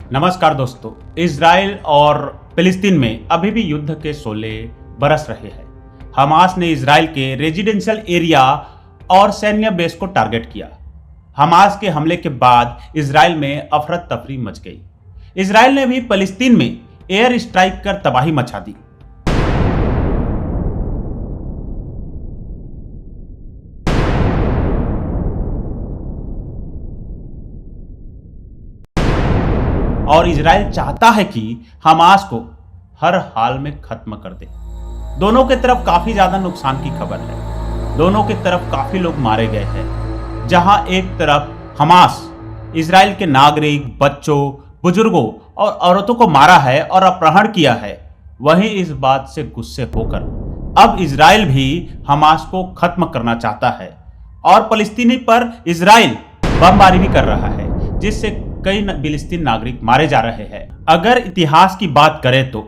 नमस्कार दोस्तों, इजराइल और फिलिस्तीन में अभी भी युद्ध के शोले बरस रहे हैं। हमास ने इजराइल के रेजिडेंशियल एरिया और सैन्य बेस को टारगेट किया। हमास के हमले के बाद इजराइल में अफरा तफरी मच गई। इजराइल ने भी फिलिस्तीन में एयर स्ट्राइक कर तबाही मचा दी। और इजराइल चाहता है कि हमास को हर हाल में खत्म कर दे। दोनों की तरफ काफी ज्यादा नुकसान की खबर है। दोनों की तरफ काफी लोग मारे गए हैं। जहां एक तरफ हमास इजराइल के नागरिक, बच्चों, बुजुर्गों और औरतों को मारा है और अपहरण किया है, वहीं इस बात से गुस्से होकर अब इजराइल भी हमास को खत्म करना चाहता है और फिलिस्तीनी पर इजराइल बमबारी भी कर रहा है, जिससे कई फिलिस्तीन नागरिक मारे जा रहे हैं। अगर इतिहास की बात करें तो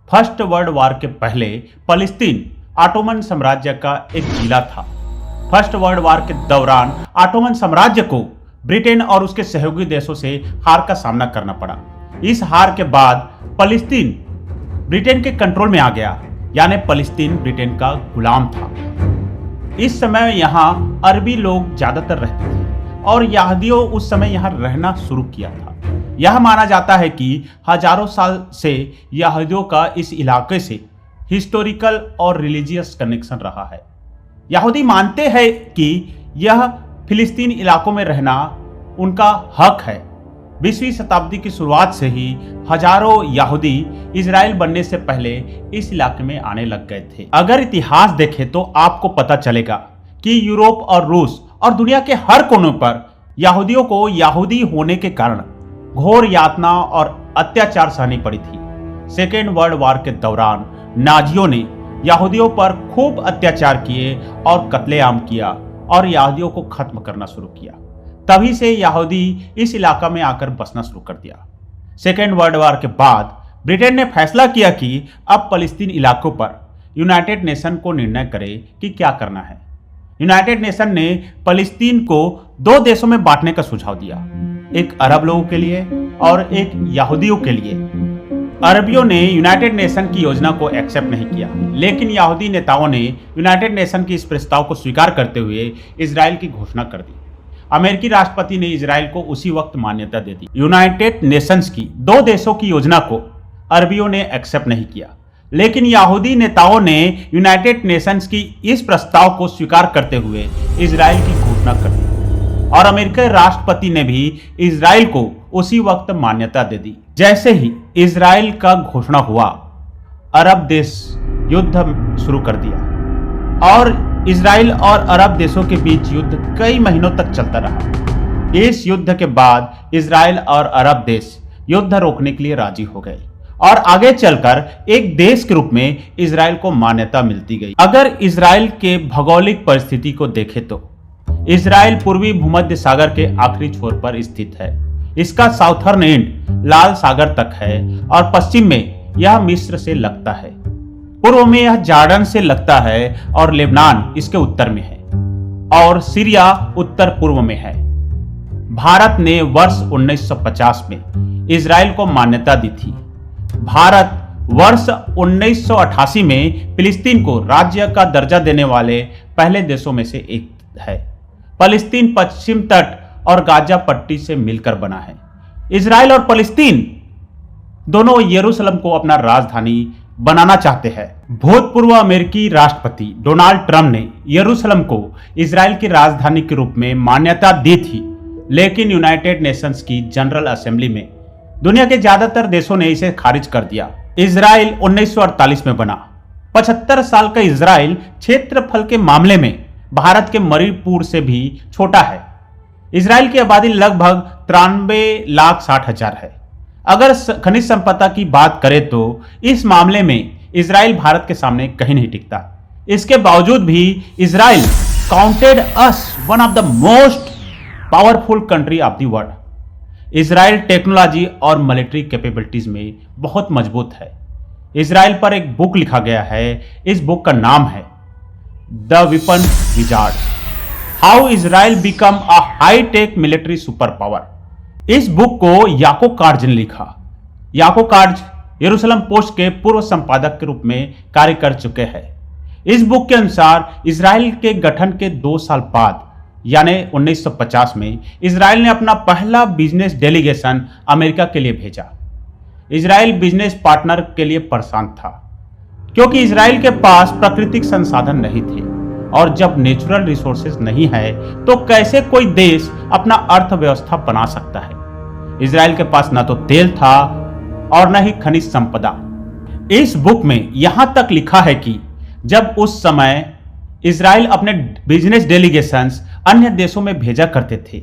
फर्स्ट वर्ल्ड वॉर के पहले फिलिस्तीन ऑटोमन साम्राज्य का एक जिला था। फर्स्ट वर्ल्ड वॉर के दौरान ऑटोमन साम्राज्य को ब्रिटेन और उसके सहयोगी देशों से हार का सामना करना पड़ा। इस हार के बाद फिलिस्तीन ब्रिटेन के कंट्रोल में आ गया, यानी फिलिस्तीन ब्रिटेन का गुलाम था। इस समय यहाँ अरबी लोग ज्यादातर रहते थे और यहूदियों उस समय यहाँ रहना शुरू किया था। यह माना जाता है कि हजारों साल से यहूदियों का इस इलाके से हिस्टोरिकल और रिलीजियस कनेक्शन रहा है। यहूदी मानते हैं कि यह फिलिस्तीन इलाकों में रहना उनका हक है। 20वीं शताब्दी की शुरुआत से ही हजारों यहूदी इजराइल बनने से पहले इस इलाके में आने लग गए थे। अगर इतिहास देखें तो आपको पता चलेगा कि यूरोप और रूस और दुनिया के हर कोनों पर यहूदियों को यहूदी होने के कारण घोर यातना और अत्याचार सहनी पड़ी थी। सेकेंड वर्ल्ड वॉर के दौरान नाजियों ने यहूदियों पर खूब अत्याचार किए और कत्लेआम किया और यहूदियों को खत्म करना शुरू किया। तभी से यहूदी इस इलाका में आकर बसना शुरू कर दिया। सेकेंड वर्ल्ड वॉर के बाद ब्रिटेन ने फैसला किया कि अब फिलिस्तीन इलाकों पर यूनाइटेड नेशन को निर्णय करे कि क्या करना है। यूनाइटेड नेशन ने फिलिस्तीन को दो देशों में बांटने का सुझाव दिया, एक अरब लोगों के लिए और एक यहूदियों के लिए। अरबियों ने यूनाइटेड नेशन की योजना को एक्सेप्ट नहीं किया, लेकिन यहूदी नेताओं ने यूनाइटेड नेशन की इस प्रस्ताव को स्वीकार करते हुए इजराइल की घोषणा कर दी। अमेरिकी राष्ट्रपति ने इजराइल को उसी वक्त मान्यता दे दी। यूनाइटेड नेशंस की दो देशों की योजना को अरबियों ने एक्सेप्ट नहीं किया, लेकिन यहूदी नेताओं ने यूनाइटेड नेशंस की इस प्रस्ताव को स्वीकार करते हुए इजराइल की घोषणा कर दी और अमेरिकी राष्ट्रपति ने भी इजराइल को उसी वक्त मान्यता दे दी। जैसे ही इजराइल का घोषणा हुआ, अरब देश युद्ध शुरू कर दिया और इजराइल और अरब देशों के बीच युद्ध कई महीनों तक चलता रहा। इस युद्ध के बाद इजराइल और अरब देश युद्ध रोकने के लिए राजी हो गए और आगे चलकर एक देश के रूप में इजराइल को मान्यता मिलती गई। अगर इजराइल के भौगोलिक परिस्थिति को देखें तो इजराइल पूर्वी भूमध्य सागर के आखिरी छोर पर स्थित है। इसका साउथर्न एंड लाल सागर तक है और पश्चिम में यह मिस्र से लगता है। पूर्व में यह जॉर्डन से लगता है और लेबनान इसके उत्तर में है और सीरिया उत्तर पूर्व में है। भारत ने वर्ष 1950 में इजराइल को मान्यता दी थी। भारत वर्ष 1988 में फिलिस्तीन को राज्य का दर्जा देने वाले पहले देशों में से एक है। फिलिस्तीन पश्चिम तट और गाजा पट्टी से मिलकर बना है। इजराइल और फिलिस्तीन दोनों यरूशलेम को अपना राजधानी बनाना चाहते हैं। भूतपूर्व अमेरिकी राष्ट्रपति डोनाल्ड ट्रंप ने यरूशलेम को इजराइल की राजधानी के रूप में मान्यता दी थी, लेकिन यूनाइटेड नेशंस की जनरल असेंबली में दुनिया के ज्यादातर देशों ने इसे खारिज कर दिया। इजराइल 1948 में बना। 75 साल का इजराइल क्षेत्रफल के मामले में भारत के मणिपुर से भी छोटा है। इजराइल की आबादी लगभग 93,60,000 है। अगर खनिज संपदा की बात करें तो इस मामले में इजराइल भारत के सामने कहीं नहीं टिकता। इसके बावजूद भी Israel counted us one of the most powerful country of the world. Israel technology और मिलिट्री कैपेबिलिटीज में बहुत मजबूत है। इजराइल पर एक बुक लिखा गया है। इस बुक का नाम है the weapon wizard, how Israel become a high tech military super power. इस बुक को याको कार्ज ने लिखा। याको कार्ज यरूशलेम पोस्ट के पूर्व संपादक के रूप में कार्य कर चुके हैं। इस बुक के अनुसार इजराइल के गठन के 2 साल बाद यानी 1950 में इजराइल ने अपना पहला बिजनेस डेलीगेशन अमेरिका के लिए भेजा। इजराइल बिजनेस पार्टनर के लिए परेशान था क्योंकि इजराइल के पास प्राकृतिक संसाधन नहीं थे और जब नेचुरल रिसोर्सेज नहीं है तो कैसे कोई देश अपना अर्थव्यवस्था बना सकता है। इजराइल के पास न तो तेल था और न ही खनिज संपदा। इस बुक में यहां तक लिखा है कि जब उस समय इजराइल अपने बिजनेस डेलीगेशंस अन्य देशों में भेजा करते थे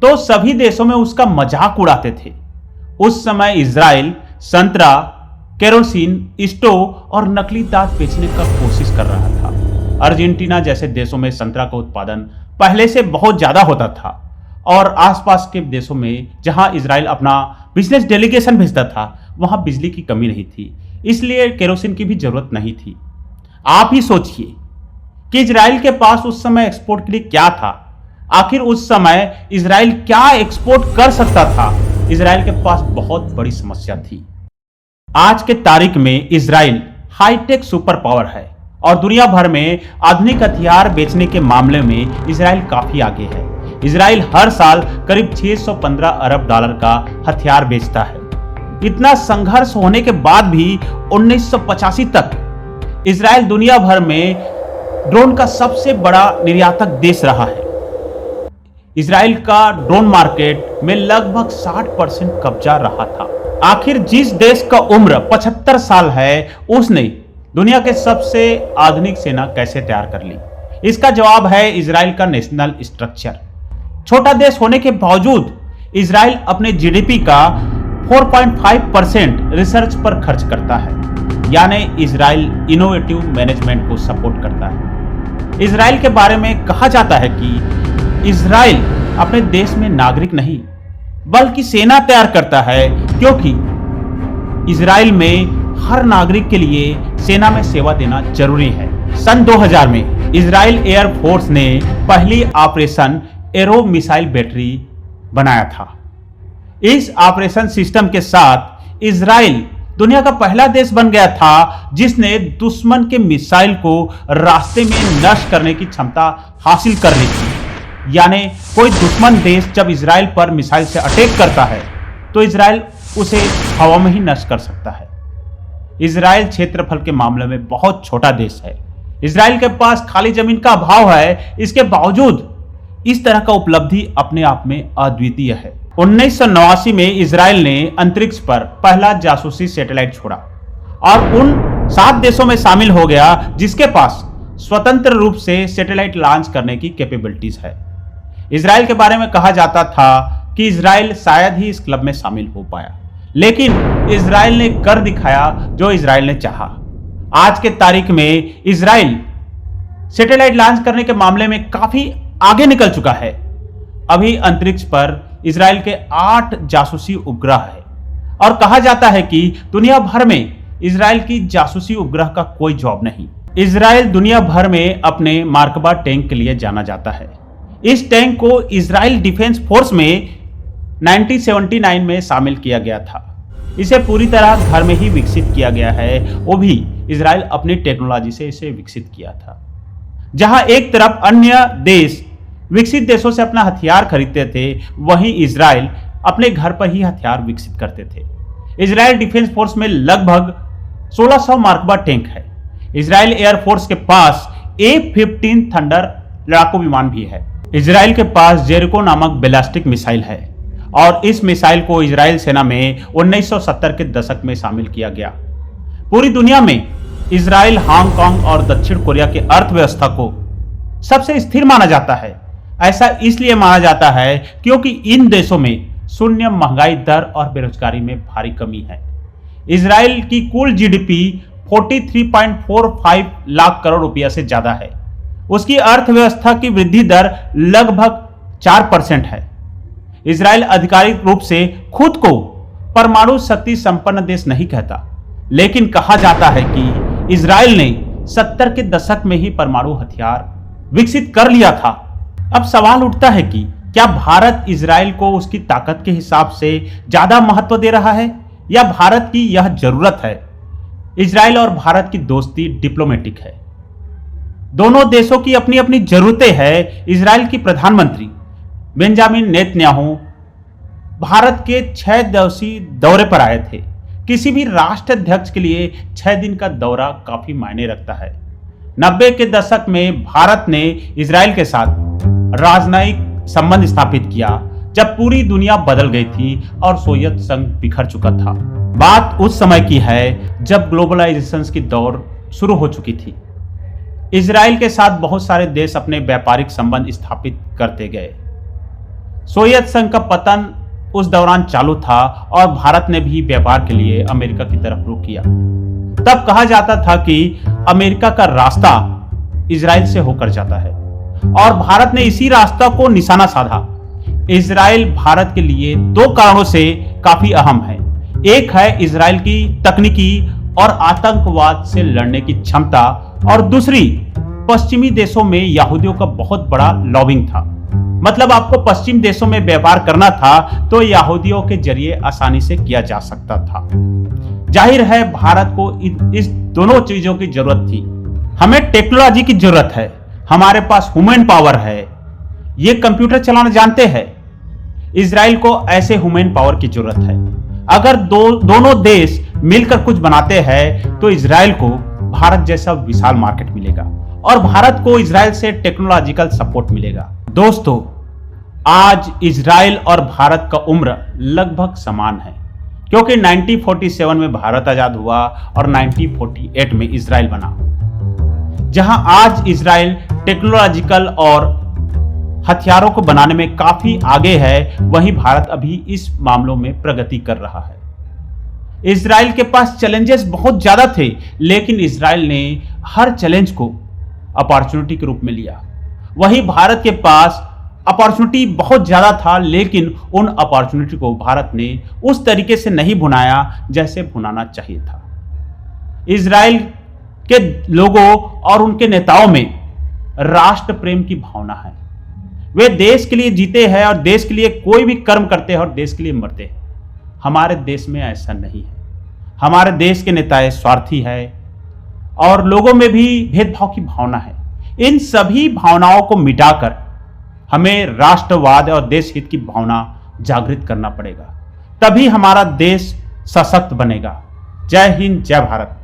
तो सभी देशों में उसका मजाक उड़ाते थे। उस समय इजराइल संतरा, केरोसिन, स्टोव और नकली दांत बेचने का कोशिश कर रहा था। अर्जेंटीना जैसे देशों में संतरा का उत्पादन पहले से बहुत ज्यादा होता था और आसपास के देशों में जहां इजराइल अपना बिजनेस डेलीगेशन भेजता था वहां बिजली की कमी नहीं थी, इसलिए केरोसिन की भी जरूरत नहीं थी। आप ही सोचिए कि इजराइल के पास उस समय एक्सपोर्ट के लिए क्या था। आखिर उस समय इजराइल क्या एक्सपोर्ट कर सकता था। इजराइल के पास बहुत बड़ी समस्या थी। आज के तारीख में इजराइल हाईटेक सुपर पावर है और दुनिया भर में आधुनिक हथियार बेचने के मामले में इजराइल काफी आगे है। इजराइल हर साल करीब 615 अरब डॉलर का हथियार बेचता है। इतना संघर्ष होने के बाद भी 1985 तक इजराइल दुनिया भर में ड्रोन का सबसे बड़ा निर्यातक देश रहा है। इजराइल का ड्रोन मार्केट में लगभग 60% कब्जा रहा था। आखिर जिस देश का उम्र 75 साल है उसने दुनिया के सबसे आधुनिक सेना कैसे तैयार कर ली? इसका जवाब है इजराइल का नेशनल स्ट्रक्चर। छोटा देश होने के बावजूद इजराइल अपने जीडीपी का 4.5% रिसर्च पर खर्च करता है, यानी इजराइल इनोवेटिव मैनेजमेंट को सपोर्ट करता है। इजराइल के बारे में कहा जाता है कि इजराइल अपने देश में नागरिक नहीं बल्कि सेना तैयार करता है, क्योंकि इजराइल में हर नागरिक के लिए सेना में सेवा देना जरूरी है। सन 2000 में इजराइल एयरफोर्स ने पहली ऑपरेशन एरो मिसाइल बैटरी बनाया था। इस ऑपरेशन सिस्टम के साथ इजराइल दुनिया का पहला देश बन गया था जिसने दुश्मन के मिसाइल को रास्ते में नष्ट करने की क्षमता हासिल कर ली थी। यानी कोई दुश्मन देश जब इजराइल पर मिसाइल से अटैक करता है तो इजराइल उसे हवा में ही नष्ट कर सकता है। इजराइल क्षेत्रफल के मामले में बहुत छोटा देश है। इजराइल के पास खाली जमीन का अभाव है, इसके बावजूद इस तरह का उपलब्धि अपने आप में अद्वितीय है। 1989 में इजराइल ने अंतरिक्ष पर पहला जासूसी सैटेलाइट छोड़ा और उन 7 देशों में शामिल हो गया जिसके पास स्वतंत्र रूप से सैटेलाइट लॉन्च करने की कैपेबिलिटीज है। इजराइल के बारे में कहा जाता था कि इजराइल शायद ही इस क्लब में शामिल हो पाया, लेकिन इजराइल ने कर दिखाया जो इजराइल ने चाहा। आज के तारीख में इजराइल सैटेलाइट लॉन्च करने के मामले में काफी आगे निकल चुका है। अभी अंतरिक्ष पर इजराइल के 8 जासूसी उपग्रह है और कहा जाता है कि दुनिया भर में इजराइल की जासूसी उपग्रह का कोई जवाब नहीं। इजराइल दुनिया भर में अपने मार्कबा टैंक के लिए जाना जाता है। इस टैंक को इजराइल डिफेंस फोर्स में 1979 में शामिल किया गया था। इसे पूरी तरह घर में ही विकसित किया गया है, वो भी इजराइल अपनी टेक्नोलॉजी से इसे विकसित किया था। जहां एक तरफ अन्य देश विकसित देशों से अपना हथियार खरीदते थे, वहीं इजराइल अपने घर पर ही हथियार विकसित करते थे। इजराइल डिफेंस फोर्स में लगभग 1600 मार्कबा टैंक है। इजराइल एयरफोर्स के पास A-15 थंडर लड़ाकू विमान भी है। इजराइल के पास जेरिको नामक बैलिस्टिक मिसाइल है और इस मिसाइल को इजराइल सेना में 1970 के दशक में शामिल किया गया। पूरी दुनिया में इजराइल, हांगकांग और दक्षिण कोरिया की अर्थव्यवस्था को सबसे स्थिर माना जाता है। ऐसा इसलिए माना जाता है क्योंकि इन देशों में शून्य महंगाई दर और बेरोजगारी में भारी कमी है। इजराइल की कुल जीडीपी 43.45 लाख करोड़ रुपया से ज्यादा है। उसकी अर्थव्यवस्था की वृद्धि दर लगभग 4% है। इजराइल आधिकारिक रूप से खुद को परमाणु शक्ति संपन्न देश नहीं कहता, लेकिन कहा जाता है कि इजराइल ने 70 के दशक में ही परमाणु हथियार विकसित कर लिया था। अब सवाल उठता है कि क्या भारत इजराइल को उसकी ताकत के हिसाब से ज्यादा महत्व दे रहा है या भारत की यह जरूरत है? इजराइल और भारत की दोस्ती डिप्लोमेटिक है। दोनों देशों की अपनी अपनी जरूरतें हैं। इजराइल की प्रधानमंत्री बेंजामिन नेतन्याहू भारत के 6 दिवसीय दौरे पर आए थे। किसी भी राष्ट्राध्यक्ष के लिए 6 दिन का दौरा काफी मायने रखता है। 90 के दशक में भारत ने इजराइल के साथ राजनयिक संबंध स्थापित किया जब पूरी दुनिया बदल गई थी और सोवियत संघ बिखर चुका था। बात उस समय की है जब ग्लोबलाइजेशन की दौर शुरू हो चुकी थी। इजराइल के साथ बहुत सारे देश अपने व्यापारिक संबंध स्थापित करते गए। सोवियत संघ का पतन उस दौरान चालू था और भारत ने भी व्यापार के लिए अमेरिका की तरफ रुख किया। तब कहा जाता था कि अमेरिका का रास्ता इजराइल से होकर जाता है और भारत ने इसी रास्ता को निशाना साधा। इजराइल भारत के लिए 2 कारणों से काफी अहम है। एक है इजराइल की तकनीकी और आतंकवाद से लड़ने की क्षमता और दूसरी पश्चिमी देशों में यहूदियों का बहुत बड़ा लॉबिंग था। मतलब आपको पश्चिम देशों में व्यापार करना था तो यहूदियों के जरिए आसानी से किया जा सकता था। जाहिर है भारत को इस दोनों चीजों की जरूरत थी। हमें टेक्नोलॉजी की जरूरत है, हमारे पास ह्यूमन पावर है, ये कंप्यूटर चलाना जानते हैं। इजराइल को ऐसे ह्यूमन पावर की जरूरत है। अगर दोनों देश मिलकर कुछ बनाते हैं तो इजराइल को भारत जैसा विशाल मार्केट मिलेगा और भारत को इजराइल से टेक्नोलॉजिकल सपोर्ट मिलेगा। दोस्तों, आज इजराइल और भारत का उम्र लगभग समान है क्योंकि 1947 में भारत आजाद हुआ और 1948 में इजराइल बना। जहां आज इजराइल टेक्नोलॉजिकल और हथियारों को बनाने में काफी आगे है, वहीं भारत अभी इस मामलों में प्रगति कर रहा है। इजराइल के पास चैलेंजेस बहुत ज्यादा थे, लेकिन इजराइल ने हर चैलेंज को अपॉर्चुनिटी के रूप में लिया। वहीं भारत के पास अपॉर्चुनिटी बहुत ज्यादा था, लेकिन उन अपॉर्चुनिटी को भारत ने उस तरीके से नहीं भुनाया जैसे भुनाना चाहिए था। इजराइल के लोगों और उनके नेताओं में राष्ट्र प्रेम की भावना है। वे देश के लिए जीते हैं और देश के लिए कोई भी कर्म करते हैं और देश के लिए मरते हैं। हमारे देश में ऐसा नहीं है। हमारे देश के नेता स्वार्थी है और लोगों में भी भेदभाव की भावना है। इन सभी भावनाओं को मिटाकर हमें राष्ट्रवाद और देश हित की भावना जागृत करना पड़ेगा, तभी हमारा देश सशक्त बनेगा। जय हिंद, जय भारत।